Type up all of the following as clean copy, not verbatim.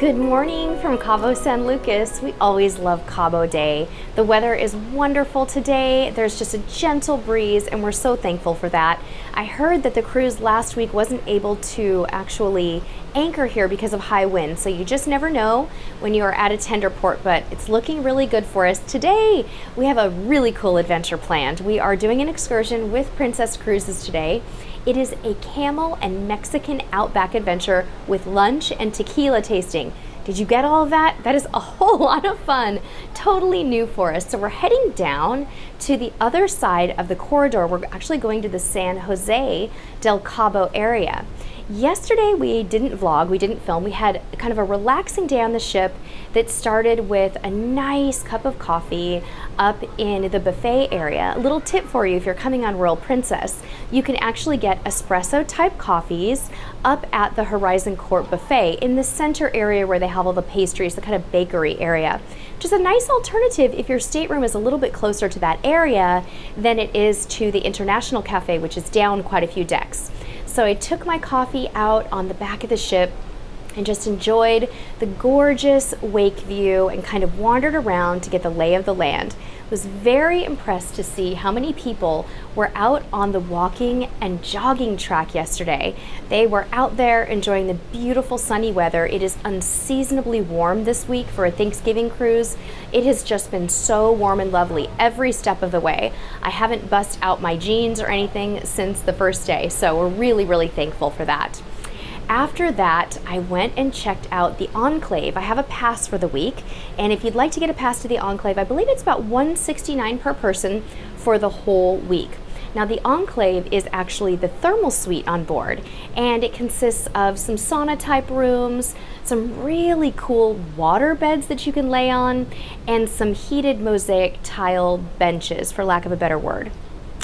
Good morning from Cabo San Lucas. We always love Cabo Day. The weather is wonderful today. There's just a gentle breeze and we're so thankful for that. I heard that the cruise last week wasn't able to actually anchor here because of high wind, so you just never know when you are at a tender port, but it's looking really good for us. Today we have a really cool adventure planned. We are doing an excursion with Princess Cruises today. It is a Camel and Mexican outback adventure with lunch and tequila tasting. Did you get all of that? That is a whole lot of fun, totally new for us. So we're heading down to the other side of the corridor. We're actually going to the San Jose del Cabo area. Yesterday we didn't vlog, we didn't film. We had kind of a relaxing day on the ship that started with a nice cup of coffee up in the buffet area. A little tip for you if you're coming on Royal Princess, you can actually get espresso type coffees up at the Horizon Court buffet in the center area where they have all the pastries, the kind of bakery area, which is a nice alternative if your stateroom is a little bit closer to that area than it is to the International Cafe, which is down quite a few decks. So I took my coffee out on the back of the ship and just enjoyed the gorgeous wake view and kind of wandered around to get the lay of the land. Was very impressed to see how many people were out on the walking and jogging track yesterday. They were out there enjoying the beautiful sunny weather. It is unseasonably warm this week for a Thanksgiving cruise. It has just been so warm and lovely every step of the way. I haven't bust out my jeans or anything since the first day, so we're really thankful for that. After that, I went and checked out the Enclave. I have a pass for the week, and if you'd like to get a pass to the Enclave, I believe it's about $169 per person for the whole week. Now, the Enclave is actually the thermal suite on board, and it consists of some sauna type rooms, some really cool water beds that you can lay on, and some heated mosaic tile benches, for lack of a better word.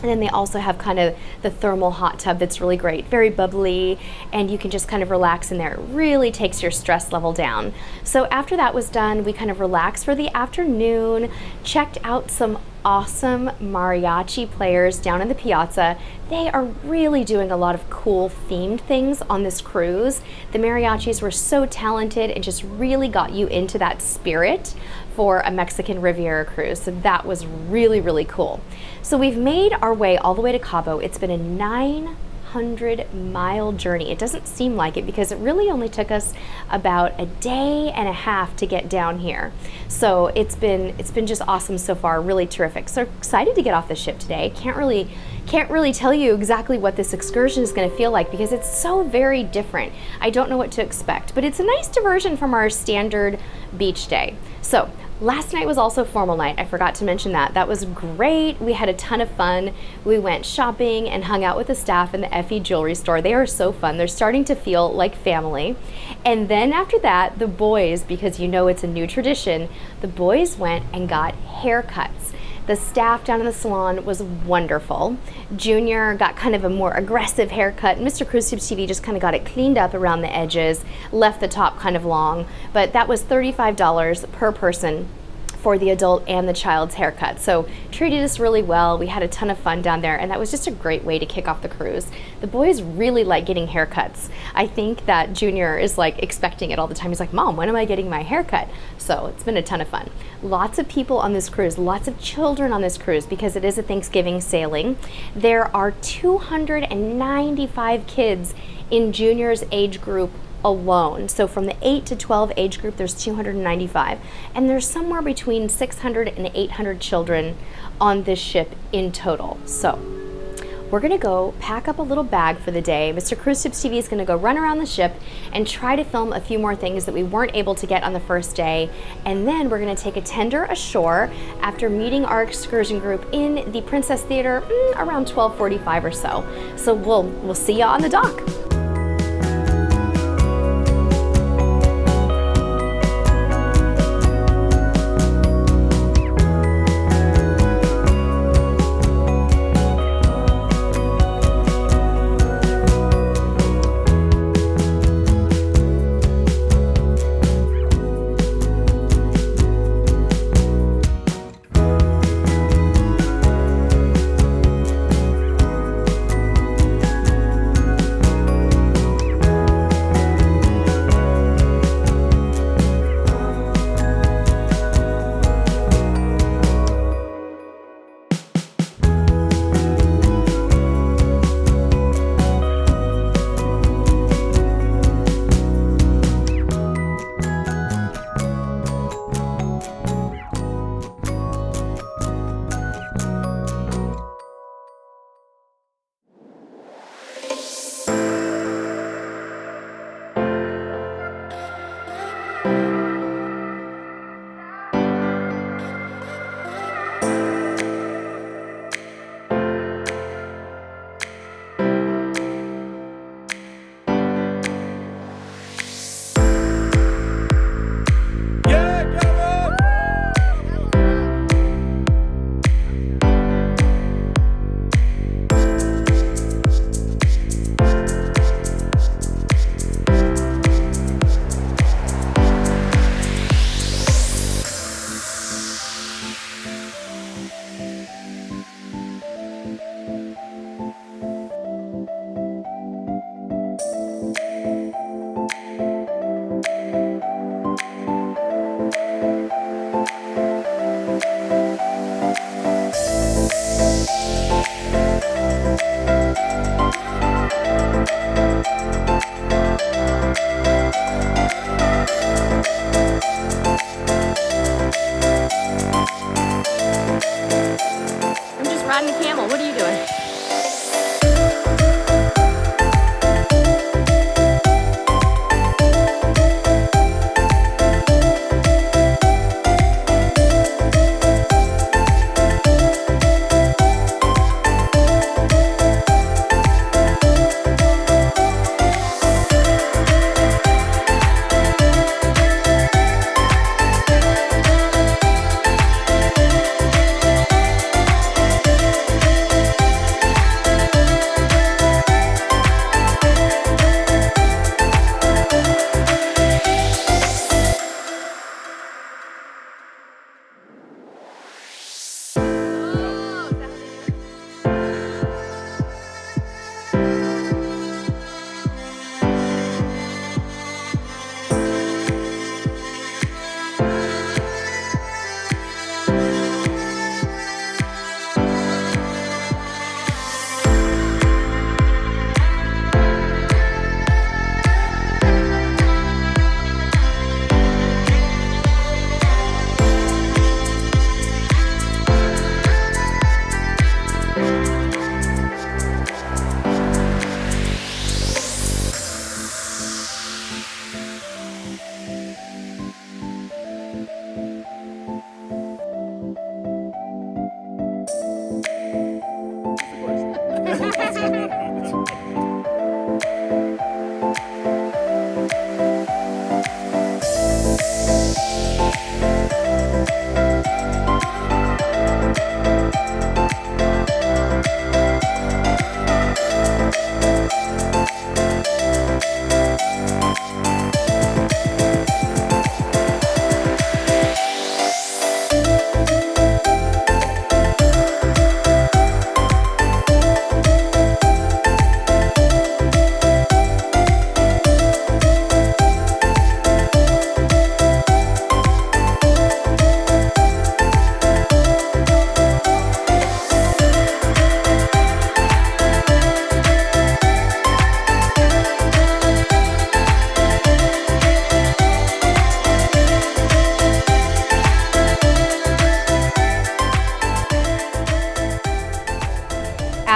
And then they also have kind of the thermal hot tub that's really great, very bubbly, and you can just kind of relax in there. It really takes your stress level down. So after that was done, we kind of relaxed for the afternoon, checked out some awesome mariachi players down in the piazza. They are really doing a lot of cool themed things on this cruise. The mariachis were so talented and just really got you into that spirit for a Mexican Riviera cruise. So that was really cool. So we've made our way all the way to Cabo. It's been a 900-mile journey. It doesn't seem like it because it really only took us about a day and a half to get down here. So it's been just awesome so far, really terrific. So excited to get off the ship today. Can't really tell you exactly what this excursion is going to feel like because it's so very different. I don't know what to expect, but it's a nice diversion from our standard beach day. So last night was also formal night. I forgot to mention that. That was great. We had a ton of fun. We went shopping and hung out with the staff in the Effie jewelry store. They are so fun. They're starting to feel like family. And then after that, the boys, because you know it's a new tradition, the boys went and got haircuts. The staff down in the salon was wonderful. Junior got kind of a more aggressive haircut. Mr. Cruise Tips TV just kind of got it cleaned up around the edges, left the top kind of long, but that was $35 per person for the adult and the child's haircut. So treated us really well. We had a ton of fun down there, and that was just a great way to kick off the cruise. The boys really like getting haircuts. I think that Junior is like expecting it all the time. He's like, Mom, when am I getting my haircut? So it's been a ton of fun. Lots of people on this cruise, lots of children on this cruise because it is a Thanksgiving sailing. There are 295 kids in Junior's age group alone. So from the 8 to 12 age group, there's 295. And there's somewhere between 600 and 800 children on this ship in total. So we're gonna go pack up a little bag for the day. Mr. Cruise Tips TV is gonna go run around the ship and try to film a few more things that we weren't able to get on the first day. And then we're gonna take a tender ashore after meeting our excursion group in the Princess Theater around 12:45 or so. So we'll see you on the dock.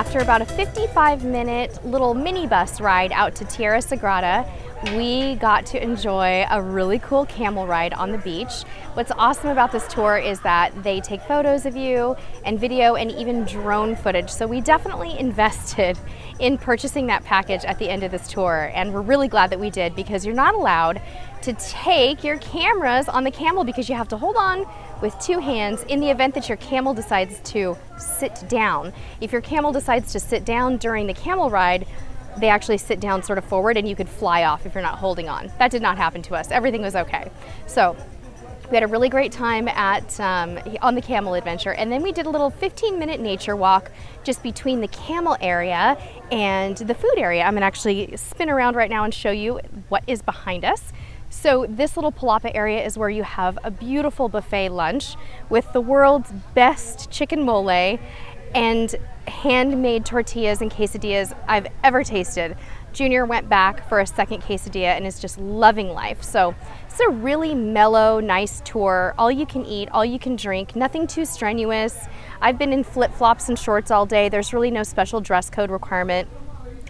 After about a 55-minute little minibus ride out to Tierra Sagrada, we got to enjoy a really cool camel ride on the beach. What's awesome about this tour is that they take photos of you and video and even drone footage. So we definitely invested in purchasing that package at the end of this tour, and we're really glad that we did, because you're not allowed to take your cameras on the camel because you have to hold on with two hands in the event that your camel decides to sit down. If your camel decides to sit down during the camel ride, they actually sit down sort of forward and you could fly off if you're not holding on. That did not happen to us. Everything was okay. So we had a really great time on the Camel Adventure, and then we did a little 15-minute nature walk just between the camel area and the food area. I'm gonna actually spin around right now and show you what is behind us. So this little palapa area is where you have a beautiful buffet lunch with the world's best chicken mole and handmade tortillas and quesadillas I've ever tasted. Junior went back for a second quesadilla and is just loving life. So it's a really mellow, nice tour. All you can eat, all you can drink, nothing too strenuous. I've been in flip-flops and shorts all day. There's really no special dress code requirement.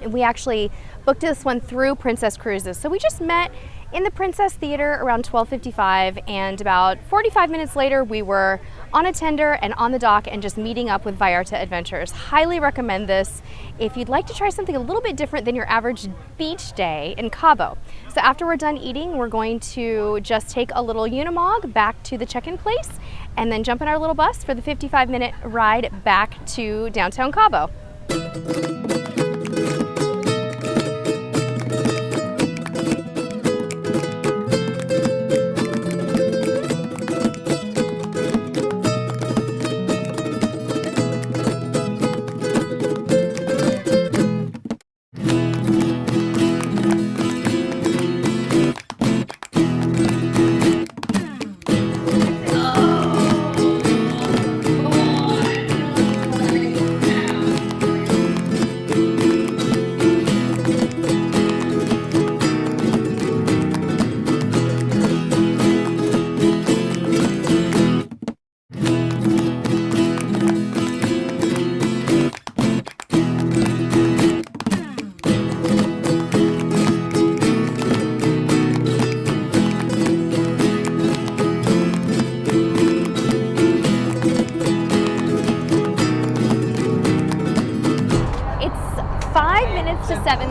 And we actually booked this one through Princess Cruises. So we just met in the Princess Theater around 12:55, and about 45 minutes later we were on a tender and on the dock and just meeting up with Vallarta Adventures. Highly recommend this if you'd like to try something a little bit different than your average beach day in Cabo. So after we're done eating, we're going to just take a little Unimog back to the check-in place and then jump in our little bus for the 55-minute ride back to downtown Cabo.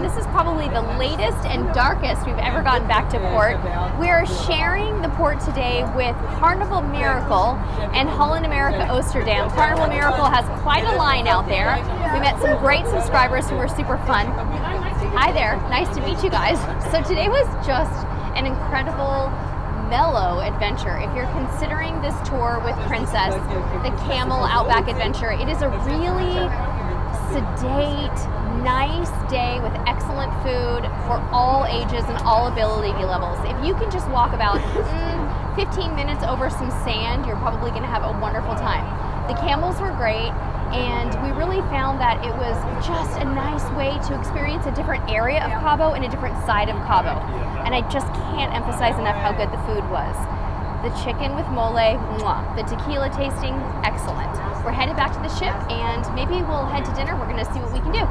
This is probably the latest and darkest we've ever gotten back to port. We're sharing the port today with Carnival Miracle and Holland America Oosterdam. Carnival Miracle has quite a line out there. We met some great subscribers who were super fun. Hi there, nice to meet you guys. So today was just an incredible mellow adventure. If you're considering this tour with Princess, the Camel Outback Adventure, it is a really sedate, nice day with excellent food for all ages and all ability levels. If you can just walk about 15 minutes over some sand, you're probably going to have a wonderful time. The camels were great, and we really found that it was just a nice way to experience a different area of Cabo and a different side of Cabo. And I just can't emphasize enough how good the food was. The chicken with mole, mwah. The tequila tasting, excellent. We're headed back to the ship, and maybe we'll head to dinner. We're going to see what we can do.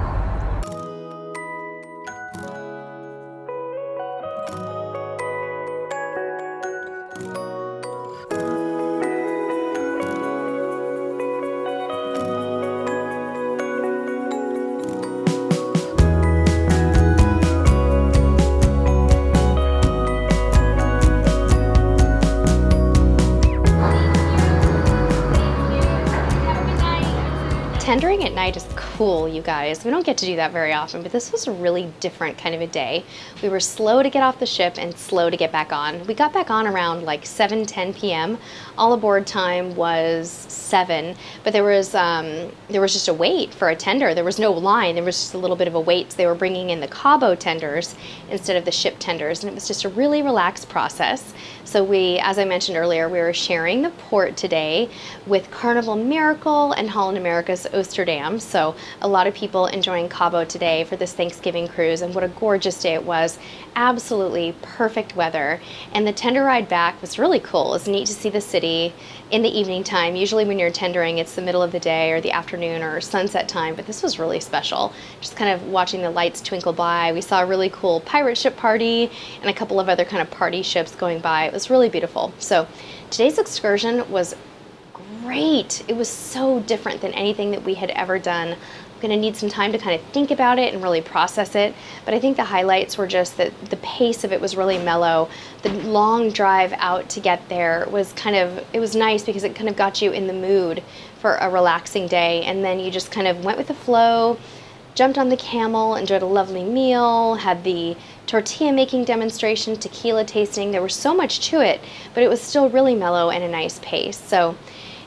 Tendering at night is cool, you guys. We don't get to do that very often, but this was a really different kind of a day. We were slow to get off the ship and slow to get back on. We got back on around like 7:10 p.m. All aboard time was 7, but there was just a wait for a tender. There was no line. There was just a little bit of a wait. So they were bringing in the Cabo tenders instead of the ship tenders, and it was just a really relaxed process. So we, as I mentioned earlier, we were sharing the port today with Carnival Miracle and Holland America's Oosterdam. So a lot of people enjoying Cabo today for this Thanksgiving cruise, and what a gorgeous day it was. Absolutely perfect weather, and the tender ride back was really cool. It's neat to see the city in the evening time. Usually when you're tendering, it's the middle of the day or the afternoon or sunset time, but this was really special. Just kind of watching the lights twinkle by. We saw a really cool pirate ship party and a couple of other kind of party ships going by. It was really beautiful. So today's excursion was great. It was so different than anything that we had ever done. I'm going to need some time to kind of think about it and really process it, but I think the highlights were just that the pace of it was really mellow. The long drive out to get there was it was nice because it kind of got you in the mood for a relaxing day, and then you just kind of went with the flow, jumped on the Camel, enjoyed a lovely meal, had the tortilla making demonstration, tequila tasting. There was so much to it, but it was still really mellow and a nice pace. So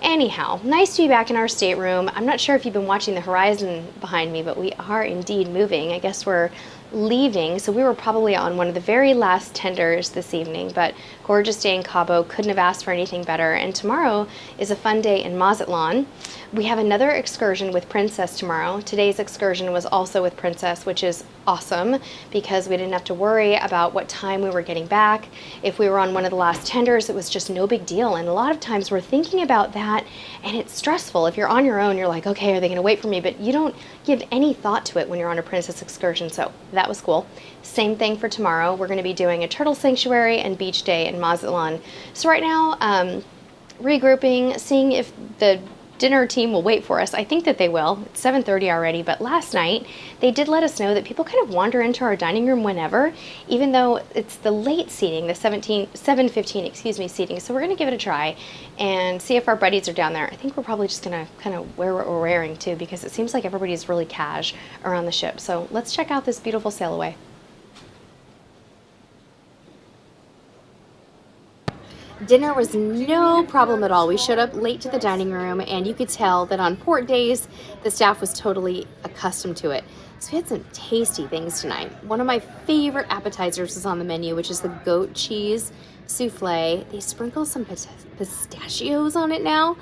anyhow, nice to be back in our stateroom. I'm not sure if you've been watching the horizon behind me, but we are indeed moving. I guess we're leaving, so we were probably on one of the very last tenders this evening, but gorgeous day in Cabo. Couldn't have asked for anything better. And tomorrow is a fun day in Mazatlan. We have another excursion with Princess tomorrow. Today's excursion was also with Princess, which is awesome because we didn't have to worry about what time we were getting back. If we were on one of the last tenders, it was just no big deal. And a lot of times we're thinking about that, and it's stressful. If you're on your own, you're like, okay, are they gonna wait for me? But you don't give any thought to it when you're on a Princess excursion, so that was cool. Same thing for tomorrow. We're gonna be doing a turtle sanctuary and beach day in Mazatlan. So right now, regrouping, seeing if the dinner team will wait for us. I think that they will. It's 7:30 already, but last night they did let us know that people kind of wander into our dining room whenever, even though it's the late seating, the 7:15, seating. So we're going to give it a try and see if our buddies are down there. I think we're probably just going to kind of wear what we're wearing too, because it seems like everybody's really cash around the ship. So let's check out this beautiful sail away. Dinner was no problem at all. We showed up late to the dining room, and you could tell that on port days, the staff was totally accustomed to it. So we had some tasty things tonight. One of my favorite appetizers was on the menu, which is the goat cheese souffle. They sprinkle some pistachios on it now,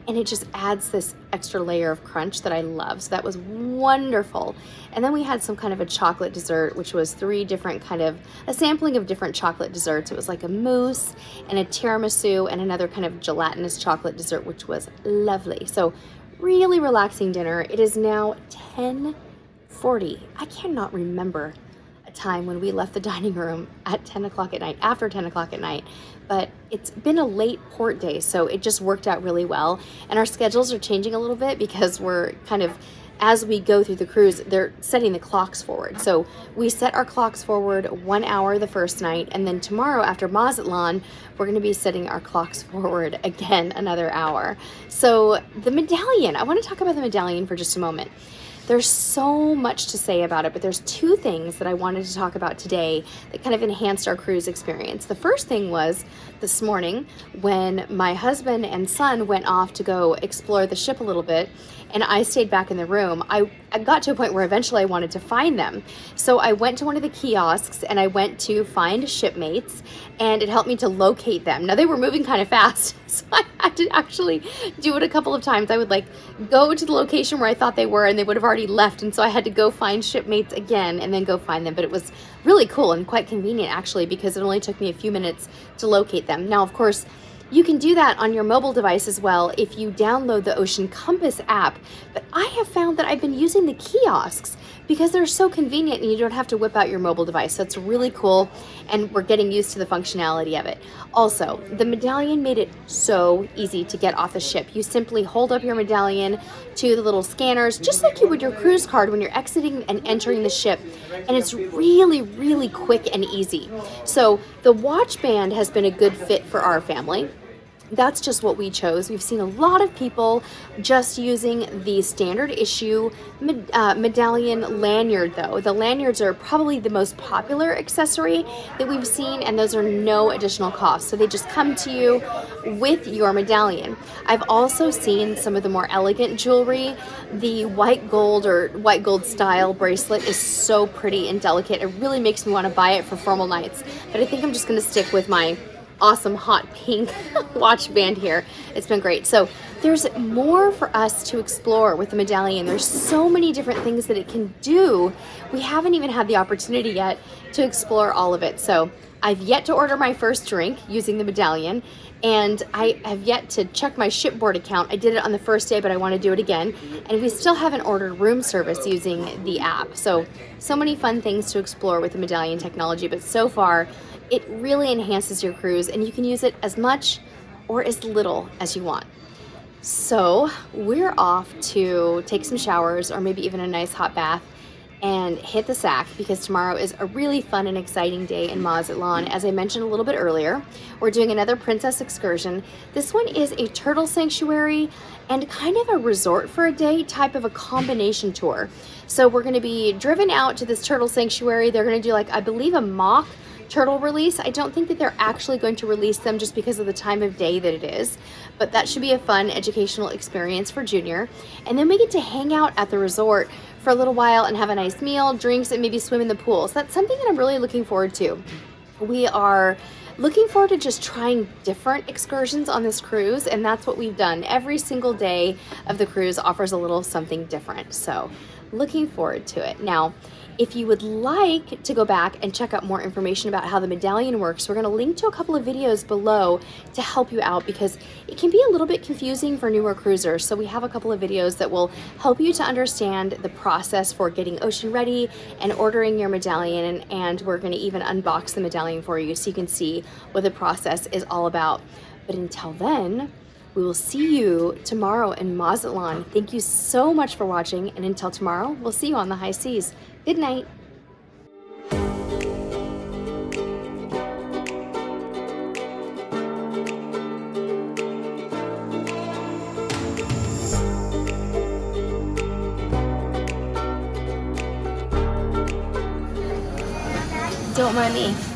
and it just adds this extra layer of crunch that I love. So that was wonderful. And then we had some kind of a chocolate dessert, which was a sampling of different chocolate desserts. It was like a mousse and a tiramisu and another kind of gelatinous chocolate dessert, which was lovely. So really relaxing dinner. It is now 10:40. I cannot remember a time when we left the dining room at 10 o'clock at night, after 10 o'clock at night. But it's been a late port day, so it just worked out really well. And our schedules are changing a little bit because we're kind of, as we go through the cruise, they're setting the clocks forward. So we set our clocks forward 1 hour the first night, and then tomorrow after Mazatlan, we're going to be setting our clocks forward again another hour. So the Medallion, I want to talk about the Medallion for just a moment. There's so much to say about it, but there's two things that I wanted to talk about today that kind of enhanced our cruise experience. The first thing was this morning when my husband and son went off to go explore the ship a little bit, and I stayed back in the room. I got to a point where eventually I wanted to find them. So I went to one of the kiosks and I went to find shipmates, and it helped me to locate them. Now they were moving kind of fast, so I had to actually do it a couple of times. I would go to the location where I thought they were, and they would have already left, and so I had to go find shipmates again and then go find them. But it was really cool and quite convenient actually, because it only took me a few minutes to locate them. Now, of course, you can do that on your mobile device as well if you download the Ocean Compass app, but I have found that I've been using the kiosks because they're so convenient and you don't have to whip out your mobile device. So it's really cool, and we're getting used to the functionality of it. Also, the Medallion made it so easy to get off the ship. You simply hold up your Medallion to the little scanners, just like you would your cruise card when you're exiting and entering the ship, and it's really, really quick and easy. So the watch band has been a good fit for our family. That's just what we chose. We've seen a lot of people just using the standard issue Medallion lanyard though. The lanyards are probably the most popular accessory that we've seen, and those are no additional cost. So they just come to you with your Medallion. I've also seen some of the more elegant jewelry. The white gold or white gold style bracelet is so pretty and delicate. It really makes me want to buy it for formal nights, but I think I'm just going to stick with my awesome hot pink watch band here. It's been great. So there's more for us to explore with the Medallion. There's so many different things that it can do. We haven't even had the opportunity yet to explore all of it. So I've yet to order my first drink using the Medallion, and I have yet to check my Shipboard account. I did it on the first day, but I want to do it again. And we still haven't ordered room service using the app. So many fun things to explore with the Medallion technology, but so far it really enhances your cruise, and you can use it as much or as little as you want. So we're off to take some showers or maybe even a nice hot bath and hit the sack, because tomorrow is a really fun and exciting day in Mazatlan. As I mentioned a little bit earlier, we're doing another princess excursion. This one is a turtle sanctuary and kind of a resort for a day type of a combination tour. So we're going to be driven out to this turtle sanctuary. They're going to do, like, I believe, a mock turtle release. I don't think that they're actually going to release them just because of the time of day that it is, but that should be a fun educational experience for Junior. And then we get to hang out at the resort for a little while and have a nice meal, drinks, and maybe swim in the pool. So that's something that I'm really looking forward to. We are looking forward to just trying different excursions on this cruise, and that's what we've done. Every single day of the cruise offers a little something different. So looking forward to it. Now, if you would like to go back and check out more information about how the Medallion works, we're going to link to a couple of videos below to help you out, because it can be a little bit confusing for newer cruisers. So we have a couple of videos that will help you to understand the process for getting ocean ready and ordering your Medallion, and we're going to even unbox the Medallion for you so you can see what the process is all about. But until then, we will see you tomorrow in Mazatlan. Thank you so much for watching, and until tomorrow, we'll see you on the high seas. Good night. Don't mind me.